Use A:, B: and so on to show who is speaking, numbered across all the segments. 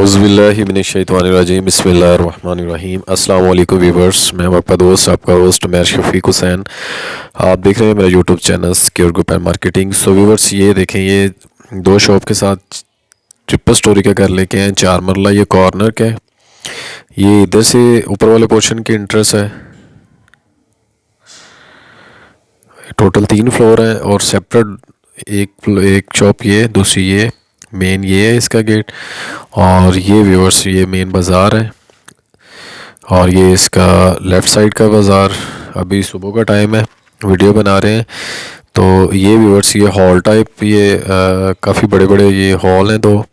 A: औज़ुबिल्लाहिमिनश्शैतानिर्रजीम बिस्मिल्लाहिर्रहमानिर्रहीम। अस्सलाम वालेकुम व्यूवर्स, मैं आपका दोस्त आपका होस्ट उमैर शफीक हुसैन। आप देख रहे हैं मेरा YouTube channel secure group and marketing. So viewers, ये देखें, ये दो शॉप के साथ ट्रिपल स्टोरी का घर लेके हैं, 4 मरला। ये कॉर्नर का है, ये इधर से ऊपर वाले पोर्शन की इंट्रेंस है। टोटल 3 फ्लोर है और सेपरेट एक शॉप ये, दूसरी ये, मेन ये है इसका गेट। और ये व्यूअर्स, ये मेन बाज़ार है और ये इसका लेफ़्ट साइड का बाज़ार। अभी सुबह का टाइम है, वीडियो बना रहे हैं। तो ये व्यूअर्स, ये हॉल टाइप, ये काफ़ी बड़े बड़े ये हॉल हैं। दो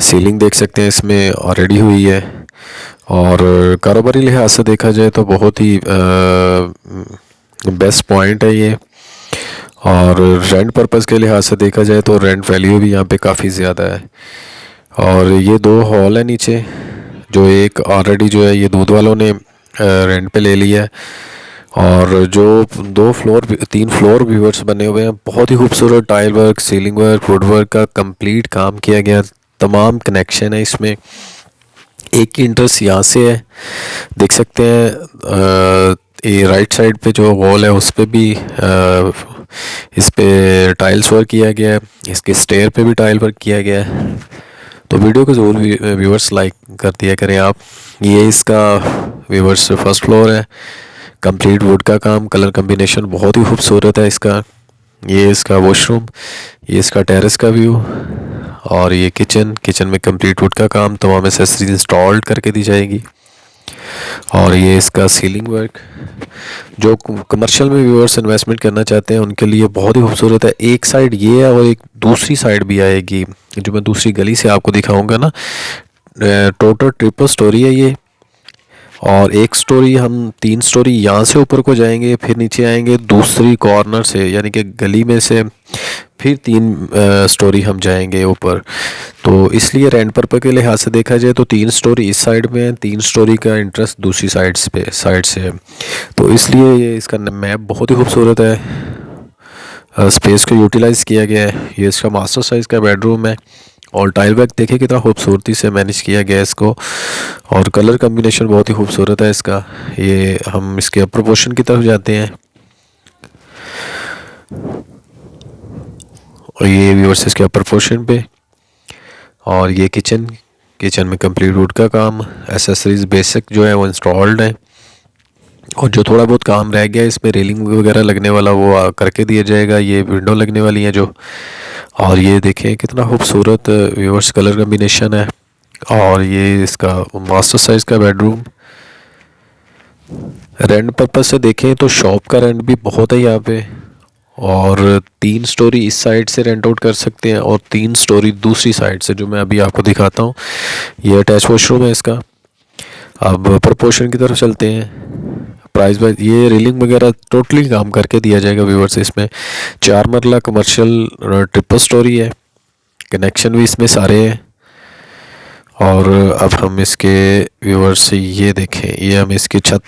A: सीलिंग देख सकते हैं इसमें ऑलरेडी हुई है। और कारोबारी लिहाज से देखा जाए तो बहुत ही बेस्ट पॉइंट है ये। और रेंट पर्पज़ के लिहाज से देखा जाए तो रेंट वैल्यू भी यहाँ पे काफ़ी ज़्यादा है। और ये 2 हॉल है नीचे, जो एक ऑलरेडी जो है ये दूध वालों ने रेंट पे ले लिया है। और जो 3 फ्लोर व्यूअर्स बने हुए हैं, बहुत ही खूबसूरत tile work, ceiling work, would work का कंप्लीट काम किया गया। तमाम कनेक्शन है इसमें। एक की इंट्रेंस यहाँ से है, देख सकते हैं। ये राइट साइड पे जो वॉल है उस पे भी इस पे टाइल्स वर्क किया गया है, इसके स्टेयर पे भी टाइल वर्क किया गया है। तो वीडियो को ज़रूर व्यूवर्स लाइक कर दिया करें आप। ये इसका व्यूवर्स फर्स्ट फ्लोर है, कंप्लीट वुड का काम, कलर कम्बिनेशन बहुत ही खूबसूरत है इसका। ये इसका वॉशरूम, ये इसका टेरेस का व्यू। और ये किचन में कंप्लीट वुड का काम, तमाम एसेसरीज इंस्टॉल्ड करके दी जाएगी। और ये इसका सीलिंग वर्क, जो कमर्शियल में व्यूअर्स इन्वेस्टमेंट करना चाहते हैं उनके लिए बहुत ही खूबसूरत है। एक साइड ये है और एक दूसरी साइड भी आएगी, जो मैं दूसरी गली से आपको दिखाऊंगा ना। टोटल ट्रिपल स्टोरी है ये। और एक स्टोरी, हम 3 स्टोरी यहाँ से ऊपर को जाएंगे, फिर नीचे आएंगे दूसरी कॉर्नर से, यानी कि गली में से फिर 3 स्टोरी हम जाएंगे ऊपर। तो इसलिए रेंट पर्पज़ के लिहाज से देखा जाए तो 3 स्टोरी इस साइड में है, 3 स्टोरी का इंटरेस्ट दूसरी साइड से है। तो इसलिए ये इसका मैप बहुत ही खूबसूरत है। स्पेस को यूटिलाइज़ किया गया है। ये इसका मास्टर साइज़ का बेडरूम है और टाइल वर्क देखिए कितना खूबसूरती से मैनेज किया गया है इसको। और कलर कम्बिनेशन बहुत ही खूबसूरत है इसका। ये हम इसके अपर पोर्शन की तरफ जाते हैं और ये व्यूअर्स इसके अपर पोर्शन पे। और ये किचन में कंप्लीट वुड का काम, एसेसरीज बेसिक जो है वो इंस्टॉल्ड है। और जो थोड़ा बहुत काम रह गया इसमें रेलिंग वगैरह लगने वाला वो करके दिया जाएगा। ये विंडो लगने वाली है जो। और ये देखें कितना खूबसूरत व्यूअर्स कलर कम्बिनेशन है। और ये इसका मास्टर साइज़ का बेडरूम। रेंट पर्पज़ से देखें तो शॉप का रेंट भी बहुत है यहाँ पे। और 3 स्टोरी इस साइड से रेंट आउट कर सकते हैं और 3 स्टोरी दूसरी साइड से, जो मैं अभी आपको दिखाता हूँ। ये अटैच वॉशरूम है इसका। अब प्रपोर्शन की तरफ चलते हैं। प्राइस वाइज ये रेलिंग वगैरह टोटली काम करके दिया जाएगा व्यूअर्स। इसमें 4 मरला कमर्शियल ट्रिपल स्टोरी है, कनेक्शन भी इसमें सारे हैं। और अब हम इसके व्यूअर्स से ये देखें, ये हम इसकी छत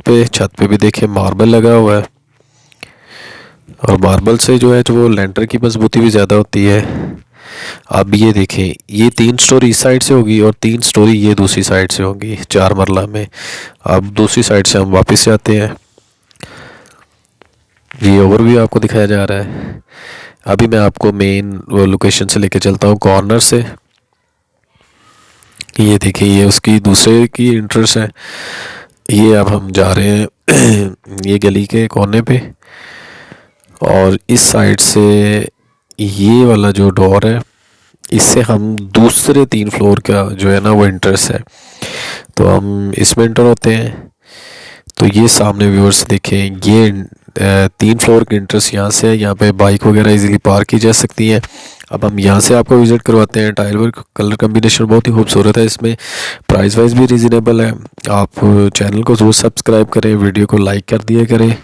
A: पे भी देखें मार्बल लगा हुआ है। और मार्बल से जो है, जो वो लेंटर की मजबूती भी ज़्यादा होती है। अब ये देखें, ये 3 स्टोरी इस साइड से होगी और 3 स्टोरी ये दूसरी साइड से होगी 4 मरला में। अब दूसरी साइड से हम वापस जाते हैं। ये ओवरव्यू आपको दिखाया जा रहा है। अभी मैं आपको मेन वो लोकेशन से लेके चलता हूँ, कॉर्नर से। ये देखिए, ये उसकी दूसरे की इंट्रेंस है। ये अब हम जा रहे हैं ये गली के कोने पे। और इस साइड से ये वाला जो डोर है, इससे हम दूसरे 3 फ्लोर का जो है ना वो इंट्रेंस है, तो हम इसमें इंटर होते हैं। तो ये सामने व्यूअर्स देखें, ये 3 फ्लोर की इंट्रेंस यहाँ से है। यहाँ पे बाइक वगैरह इजीली पार्क की जा सकती है। अब हम यहाँ से आपको विज़िट करवाते हैं। टाइल वर्क कलर कम्बिनेशन बहुत ही खूबसूरत है इसमें। प्राइस वाइज भी रीज़नेबल है। आप चैनल को ज़रूर सब्सक्राइब करें, वीडियो को लाइक कर दिया करें।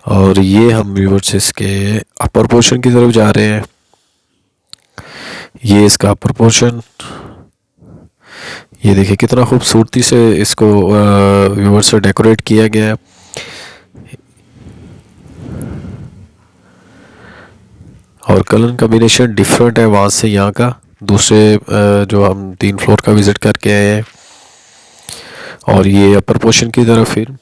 A: और ये हम व्यूअर्स इसके अपर पोर्शन की तरफ जा रहे हैं। ये इसका अपर पोर्शन, ये देखिए कितना खूबसूरती से इसको व्यूअर्स से डेकोरेट किया गया है। और कलर कम्बिनेशन डिफरेंट है वहाँ से यहाँ का। दूसरे जो हम 3 फ्लोर का विज़िट करके आए हैं। और ये अपर पोर्शन की तरफ फिर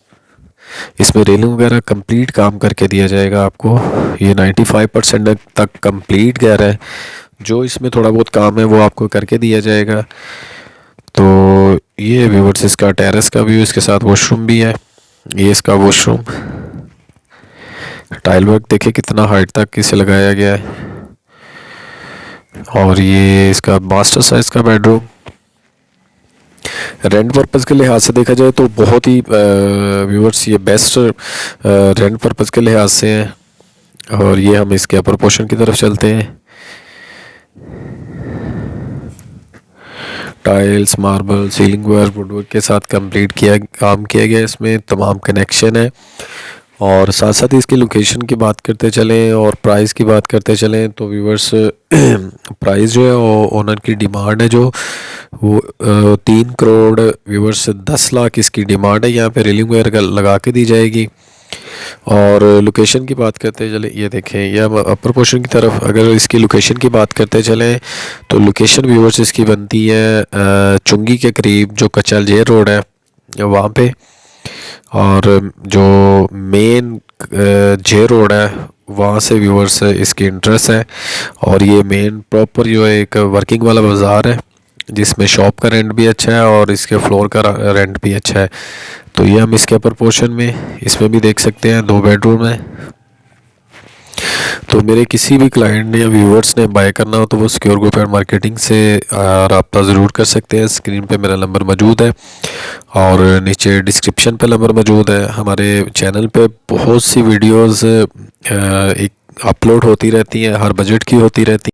A: इसमें रेलिंग वगैरह कंप्लीट काम करके दिया जाएगा आपको। ये 95% तक कंप्लीट कह रहा है, जो इसमें थोड़ा बहुत काम है वो आपको करके दिया जाएगा। तो ये व्यूअर्स इसका टेरेस का व्यू, इसके साथ वॉशरूम भी है। ये इसका वॉशरूम, टाइल वर्क देखिए कितना हाइट तक इसे लगाया गया है। और ये इसका मास्टर साइज का बेडरूम। रेंट पर्पज़ के लिहाज से देखा जाए तो बहुत ही व्यूअर्स ये बेस्ट रेंट पर्पज़ के लिहाज से है। और ये हम इसके अपर पोर्शन की तरफ चलते हैं। Tiles, marble, ceiling work, woodwork के साथ कंप्लीट काम किया गया, इसमें तमाम कनेक्शन है। और साथ साथ इसकी लोकेशन की बात करते चलें और प्राइस की बात करते चलें तो व्यूअर्स प्राइस जो है वो ओनर की डिमांड है, जो वो 3 करोड़ व्यूअर्स 10 लाख इसकी डिमांड है। यहाँ पे रेलिंग वगैरह लगा के दी जाएगी। और लोकेशन की बात करते चले, ये देखें, यह अपर पोर्शन की तरफ अगर इसकी लोकेशन की बात करते चलें तो लोकेशन व्यूअर्स इसकी बनती है चुंगी के करीब, जो कचल जेर रोड है वहाँ पे। और जो मेन जे रोड है वहाँ से व्यूअर्स इसकी इंट्रेस्ट है। और ये मेन प्रॉपर जो है एक वर्किंग वाला बाज़ार है, जिसमें शॉप का रेंट भी अच्छा है और इसके फ्लोर का रेंट भी अच्छा है। तो ये हम इसके अपर पोर्शन में इसमें भी देख सकते हैं 2 बेडरूम है। तो मेरे किसी भी क्लाइंट ने या व्यूअर्स ने बाय करना हो तो वो सिक्योर ग्रुप एंड मार्केटिंग से रब्ता ज़रूर कर सकते हैं। स्क्रीन पे मेरा नंबर मौजूद है और नीचे डिस्क्रिप्शन पे नंबर मौजूद है। हमारे चैनल पे बहुत सी वीडियोस एक अपलोड होती रहती हैं, हर बजट की होती रहती हैं।